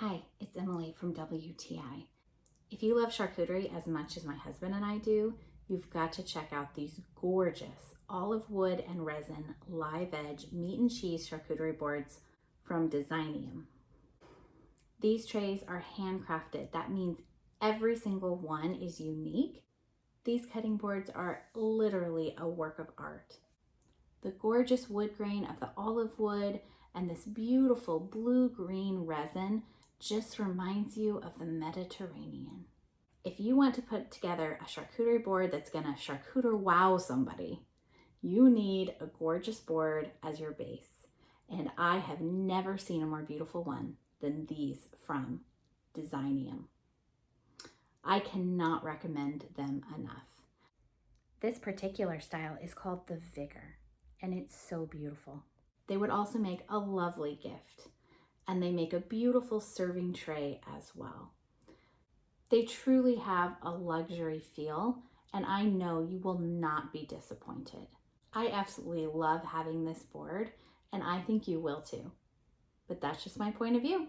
Hi, it's Emily from WTI. If you love charcuterie as much as my husband and I do, you've got to check out these gorgeous olive wood and resin live edge meat and cheese charcuterie boards from DESIGNIUM. These trays are handcrafted. That means every single one is unique. These cutting boards are literally a work of art. The gorgeous wood grain of the olive wood and this beautiful blue-green resin just reminds you of the Mediterranean. If you want to put together a charcuterie board that's gonna charcuterie wow somebody, you need a gorgeous board as your base. And I have never seen a more beautiful one than these from DESIGNIUM. I cannot recommend them enough. This particular style is called the Vigor, and it's so beautiful. They would also make a lovely gift, and they make a beautiful serving tray as well. They truly have a luxury feel, and I know you will not be disappointed. I absolutely love having this board, and I think you will too. But that's just my point of view.